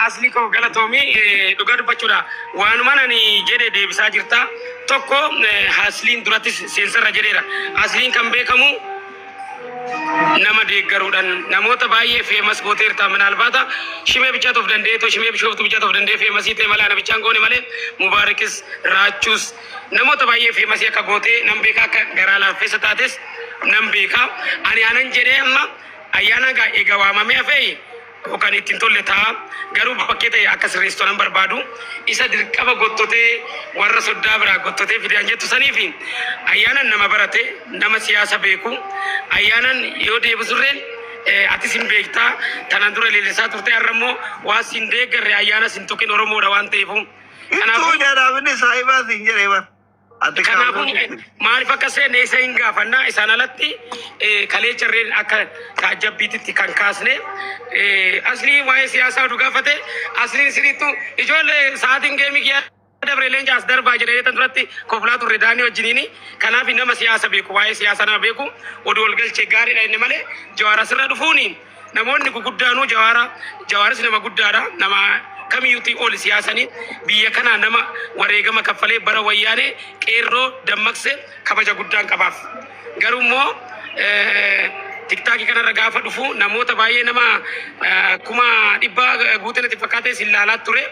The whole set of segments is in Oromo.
asli ko galatomi dhugaa dubbachuudha waan manani jedhe deebisaa jirta tokko asliin duratti seensarra jedheera asliin kan beekamu nama deeggaruudhaan namoota baay'ee feemas gooteerta minaalbaata shimee bichaatu of dandeeto shimee bishooftu bichaatu of dandee feemasii ta'e malee ana bichaan goone malee mubaarikis raachuus namoota baay'ee feemasii akka gootee nan beekaa akka garaa laaffeessa taates nan beekaa ani anan jedhee amma ayyaana egaa waamamee hafee kan ittiin tolle ta'a garuu bakkee ta'e akka sirreessitoon barbaadu isa dirqama gottotee warra soddaa biraa gottotee fidaan jettu saniif ayyaanan nama barate nama siyaasa beeku ayyaanan yoo deebisurreen ati sin beektaa tanaan dura leellisaa turte har'ammoo waa sin deeggarre ayyaana sin tuqin oromoodha waan ta'eefu kanaafuu jedhamni saayibaa sin jedhee bara. Kanaafuu maaliif akka seenne isa hin gaafannaa isaan alatti kalee jarreen akka taajjabbiititti kan kaasne aslii waa'ee siyaasaa nu gaafate asliin siriittu ijoollee sa'aatiin geemii kiyyaa dabre leenca as darbaa jedhee tan duratti koplaa turre daanii wajjiniini kanaaf nama siyaasa beeku waa'ee siyaasa nama beeku oduu walgalchee gaariidha inni malee jawaara sirra dhufuuni namoonni guguddaanuu jawaaris nama guddaadha nama kamiyyuutti oli siyaasanii biyya kana nama wareegama kaffalee bara wayyaanee qeerroo dammaqse kabaja guddaan qabaaf garuu immoo tiktaakii kanarra gaafa dhufu namoota baay'ee nama kuma dhibba guutanatti fakkaatee sin laalaa ture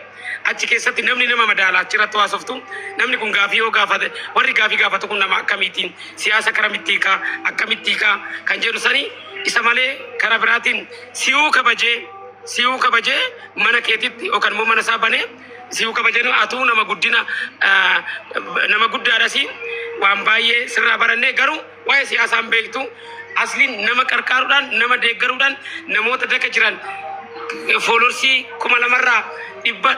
achi keessatti namni nama madaalaa achirratti haasoftu namni kun gaafii yoo gaafate warri gaafii gaafatu kun nama akkamiitiin siyaasa karamittiikaa akkamittiikaa kan jedhu sanii isa malee kara biraatiin si'uu kabajee mana keetitti yookaan immoo mana isaa banee si'uu kabajee atuu nama guddaadhasi waan baay'ee sirraa barannee garuu waa'ee siyaasaan beektu asliin nama qarqaaruudhaan nama deeggaruudhaan namoota daka jiran foolorsii 2,000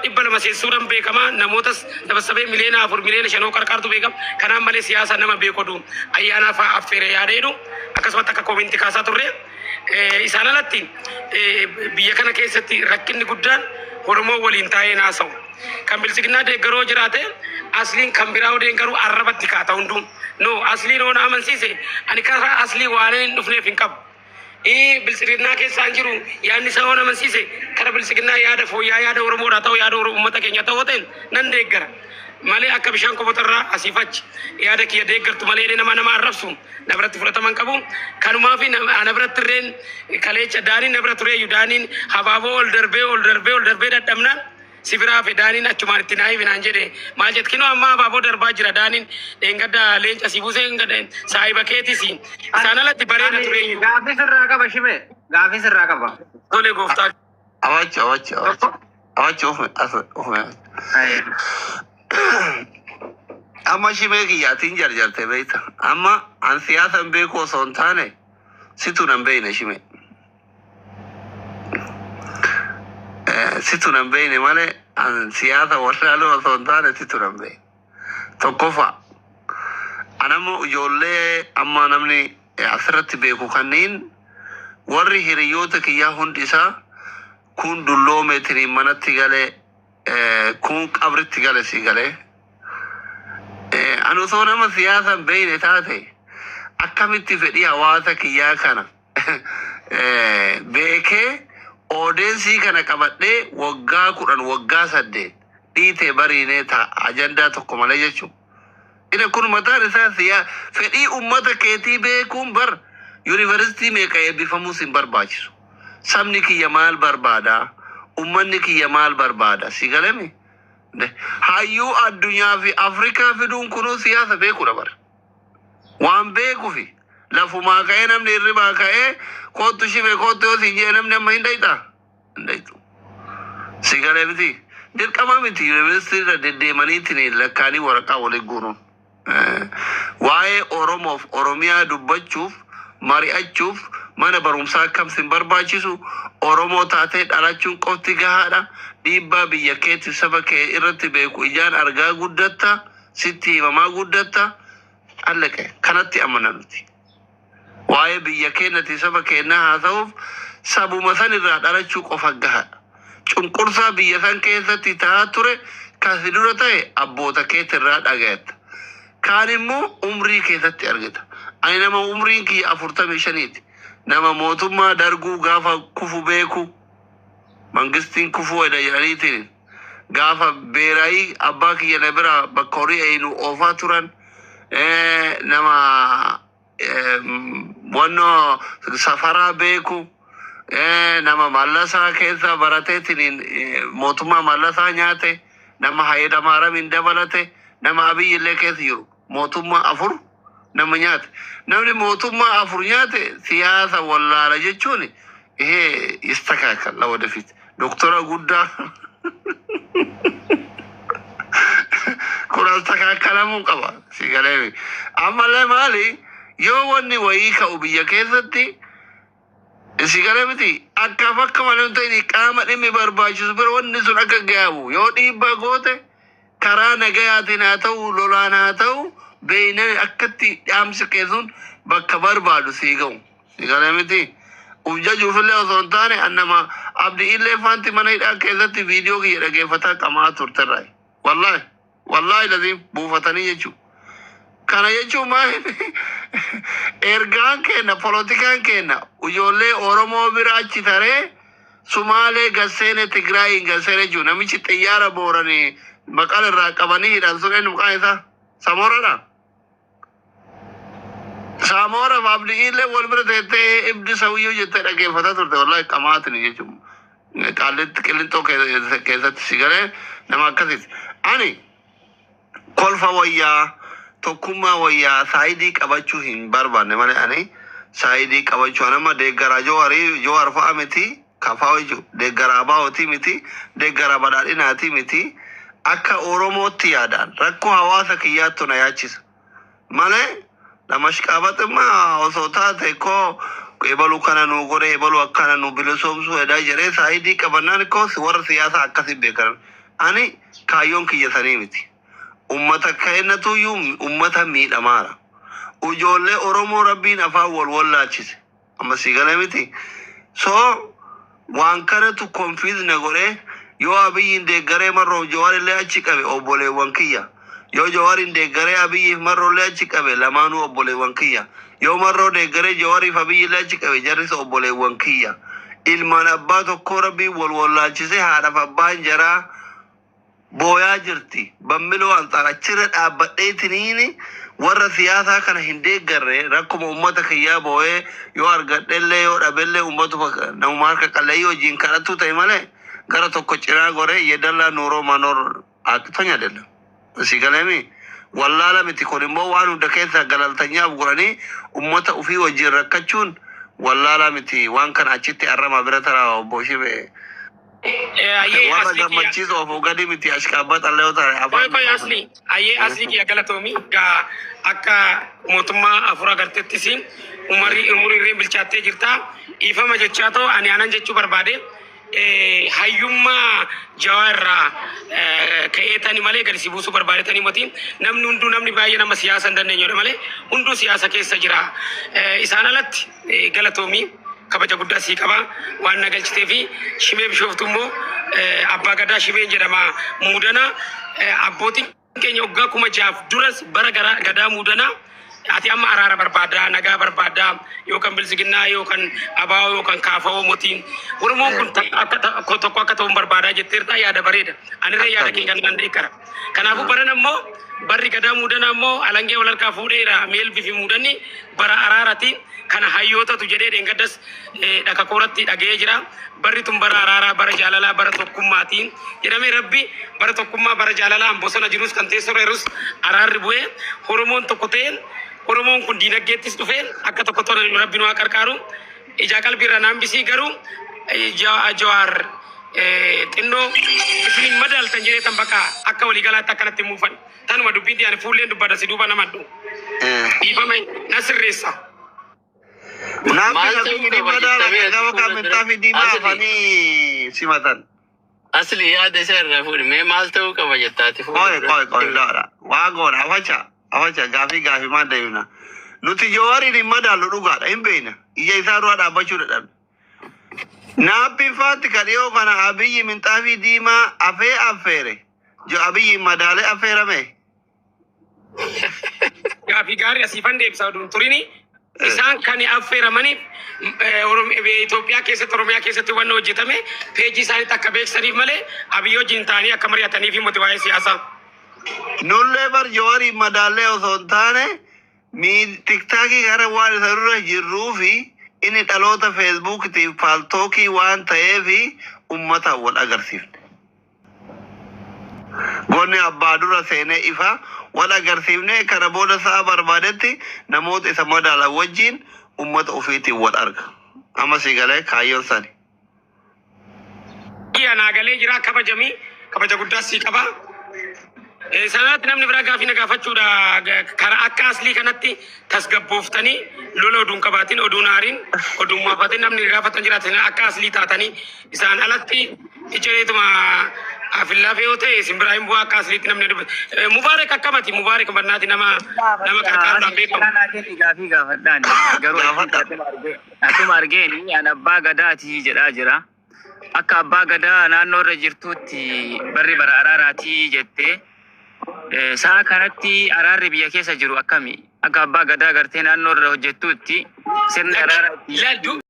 dhibba lama seensuudhaan beekamaa namootas dabarsabee miliyoona 4 miliyoona 5 qarqaartu beekama kanaan malee siyaasa nama beekodu ayyaanaaf affeere yaadeedu akkasumatti akka koominti kaasaa turre isaan alatti biyya kana keessatti rakkinni guddaan Oromoo waliin taa'ee naasa'u kan bilisignaa deeggaroo jiraate asliin kan biraa odeen garuu arrabatti kaata hunduu no asliin oona amansiise ani karaa aslii waan hin dhufneef hin qabu bilisignaa keessaan jiru yaadni isaa oona amansiise kara bilisignaa yaada fooyyaa yaada Oromoodhaa ta'u yaada uummata keenya ta'uu ta'een nan deeggara malee akka bishaan qobotarraa asiif achi yaada kiyya deeggartu malee nama arrabsu na biratti fudhataman qabu kanumaa fi na biratti irreen kaleecha daaniin na bira tureeyyu daaniin habaaboo ol darbee dadhabnaan sibiraa fi daaniin achumaan itti naayif naan jedhe maal jetkinoo amma habaaboo darbaa jira daaniin dheengadda leenca si buusee saahiba keetis isaan alatti bareeda tureeyyu. Gaaffii sirraa qaba shime gaaffii sirraa qaba. Tole gooftaa. Awachi ofume. Amma shimee kiyyaatiin jarjarte beekta amma an siyaasan beeku osoo hin taane situ nan beeyne shime situ nan beeyne malee an siyaasa wallaaluu osoo hin taane situ nan beeyne tokkoffaa anammoo ijoollee amma namni asirratti beeku kanneen warri hiriyoota kiyyaa hundi isaa kun dulloomeetiniin manatti galee kun qabritti gale si galee anu osoo nama siyaasan beeyne taate akkamitti fedhii hawaasa kiyyaa kana beekee odeensii kana qabadhee waggaa 10 waggaa 8 dhiitee bariinee ajandaa tokko malee jechuun ina kun mataan isaa fedhii ummata keetii beekuun bar yuunivarsiitii meeqa eebbifamuus hin barbaachisu sabni kiyya maal barbaadaa ummanni kiyya maal barbaada si galame hayyuu addunyaa fi Afrikaa fiduun kunuu siyaasa beekudha bara waan beekuufi lafumaa ka'ee namni irribaa ka'ee kootu shime kootu yoo siin jee namni amma hin dhayxu si galee miti dirqama miti yuunivarsiitiirra deddeemaniitiin lakkaanii waraqaa walii guuruun waa'ee Oromoof Oromiyaa dubbachuuf mari'achuuf mana barumsaa akkamsin barbaachisu Oromoo taatee dhalachuun qofti gahaadha dhiibbaa biyya keetti saba kee irratti beeku ijaan argaa guddatta sitti himamaa guddatta allaqe kanatti amananuti waa'ee biyya keenyatti saba keenyaa haa ta'uuf sabuma san irraa dhalachuu qofa gahaadha cunqursaa biyya san keessatti ta'aa ture kasi dura ta'e abboota keetti irraa dhagayatta kaan immoo umrii keessatti argita ani nama umriin kiyya 45ti nama mootummaa darguu gaafa kufu beeku mangistiin kufuu edha jedhaniitiin gaafa beeraayii abbaa kiyya na bira bakka horii eeyinu oofaa turan nama wannoo safaraa beeku nama mallasaa keessa barateetiin mootummaa mallasaa nyaate nama Hayida Maaramiin dabalate nama Abiyyillee keessa jiru mootummaa afur nama nyaate namni mootummaa afur nyaate siyaasa wallaala jechuun istakaakalla wadafit doktora guddaa kuras takaakkalamuun qaba sigaleemi ammallee maali yoo wanni wayii ka'u biyya keessatti sigaleemiti akka fakka malee ta'ini qaama dhimmi barbaachisu bira wanni sun akka gaabu yoo dhiibbaa goote karaa nagayaatiin haa ta'u lolaan haa ta'u beeynan akkatti dhaamsi keessuun bakka barbaadu sii ga'u sigaleemiti ufjajuufillee osoo hin taane annama abdi illee faanti mana hidhaa keessatti viidiyoo kiyya dhageeffataa qamaa turterraa wallahi lazim buufatanii jechuu kana jechuun maali ergaan kenna polotikaan kenna ijoollee Oromoo bira achi taree Sumaalee gasseene Tigraayin gasseene jiru namichi xiyyaara booranii maqaan irraa qabanii hidhan sun eenyu maqaan isaa Samooradha. Samoora abdii illee wal bira teessee ibdi sawiyyuu jettee dhageeffataa turte wallahi qamaatini jechuun qaallitti qillintoo keessatti sigalee nama akkasiiti. Ani kolfa wayyaa tokkummaa wayyaa saayidii qabachuu hin barbaanne malee ani saayidii qabachuu nama deeggaraa Jowaar fa'a miti kafaa jechuudha deeggaraa baa'ooti miti deeggaraa badhaadhinaati miti akka Oromootti yaadaan rakkoo hawaasa kiyyaattu na yaachisa malee namashqaabaximmaa osoo taate koo ebalu kana nu godhe ebalu akkana nu bilisoomsuu edhaa jedhee saayidii qabannaan koo warra siyaasaa akkasii beekan ani kaayyoon kiyya sanii miti ummata kennatuyyuu ummata miidhamaara ijoollee Oromoo rabbiin afaan wal wallaachise amma sigala miti so waan kanatu konfiiz na godhe yoo Abiyyiin deeggaree marroo Jawaar illee achi qabe obboleewwan kiyya yoo Jawaariin deeggaree Abiyyiif marroo illee achi qabe lamaanuu obboleewwan kiyya yoo marroo deeggaree Jawaariif Abiyyi illee achi qabe jarris obboleewwan kiyya ilmaan abbaa tokkoo rabbiin wal wallaachise haadhaaf abbaan jaraa booyaa jirti bammiloo anxaara achirra dhaabbadheetiniini warra siyaasaa kana hin deeggarre rakkuma ummata kiyyaa boo'ee yoo argadhellee yoo dhabellee ummatu namuma harka qalleeyyii hojiin kadhattuu ta'e malee gara tokko cinaa goree yedallaa nuuroo manoor akkitonya adella sigalemi wallaala miti kun immoo waan hunda keessa galaltanyaaf godhanii ummata ufii wajjin rakkachuun wallaala miti waan kana achitti arrama bira taraa obbo Shibee warra gammachiisa of gadi miti ashkaabata illee taraa koy asli ayyee asli kiyya galatoomi gaa akka mootummaa afur agarteettis umurii bilchaattee jirta ifama jechaatoo ani anan jechuu barbaade hayyummaa Jawaarraa ka'eetani malee gadi si buusuu barbaadetanii motiin namni hunduu namni baay'ee nama siyaasa hin dandeenyudha malee hunduu siyaasa keessa jira isaan alatti galatoomii kabaja guddaa sii qaba waan na galchitee fi Shimee Bishooftu immoo abbaa gadaa Shimeen jedhama muudana abbootiin keenya waggaa 6,000 duras bara gadaa muudana ati amma araara barbaada nagaa barbaada yookaan bilisiginnaa yookaan abaa yookaan kaafaa motiin Oromoon kun tokko akka ta'uun barbaada jetteerta yaada bareeda anirra yaada keenya kan deekkara kanaafuu baran ammoo barri gadaa muudana ammoo alangee wal harkaa fuudheera meel bifi muudanni bara araaratiin kana hayyootatu jedhee dheengaddas dhaka kooratti dhagee jira barri tun bara araaraa bara jaalalaa bara tokkummaatiin jedhamee rabbi bara tokkummaa bara jaalalaa bosona jirus kan teessoo irrus araarri bu'ee Oromoon tokko ta'een Oromoon kun diinagdeettis dhufeen akka tokko tola rabbi nu qarqaaru ija qalbiirra naambisii garuu Jawaar xinnoo isin madaaltan jedhee tan bakka akka waliigalaatti akkanatti muufan tanuma dubbiin diyaane fuulleen dubbada si duuba namadhu dhiifame na sirreessa. Asli yaada isa irraa fuudhi mee maal ta'uu qaba jettaati fuudhi. Koy laala waa goona afacha gaafii maal deemna nuti Jawaariin hin madaalu dhugaadha hin beekna ija isaa duraa dhaabbachuu dadhabne. Naappi faatti kan dhiyoo kana Abiyyi minxaafii diimaa afee affeere Abiyyi madaalee affeerame. Gaafii gaarii asiifan deebisaa oduun turini isaan kan affeeramaniif Itoophiyaa keessatti Oromiyaa keessatti waan hojjetame peejii isaaniitti akka beeksisaniif malee Abiy wajjin ta'anii akka mari'ataniif himatu waa'ee siyaasaa. Nullee bar Jawaari madaallee osoo hin taane tiktaakii gara waan isa dura jirruu fi inni dhaloota feesbuukitiif paaltookii waan ta'eef ummata wal agarsiifne. Goonni abbaa dura seenee ifa wal agarsiifne kana booda sa'a barbaadetti namoota isa madaalan wajjin ummata ofiitiin wal arga. Amma si galee kaayyoon sani. Naa galee jira kabaja guddaa sii qaba. Sanatti namni biraa gaafii na gaafachuudha karaa akka aslii kanatti tasgabbooftanii lola oduun qabaatiin oduun haariin oduun maafatiin namni gaafatan jiraatan akka aslii taatanii isaan alatti ijoleetuma afillaafe yoo ta'e simbiraayin bu'aa akka asliitti namni dubbatu. Mubaarak akkamati Mubaarak barnaati nama qarqaaruudhaan beekamu. Gaafii gaafadhaan garuu akkuma argeen an abbaa gadaati jedhaa jira. Akka abbaa gadaa naannoo irra jirtuutti barri bara araaraatii jettee sa'a kanatti araarri biyya keessa jiru akkami akka abbaa gadaa gartee naannoo irra hojjettuutti sirni araaraati.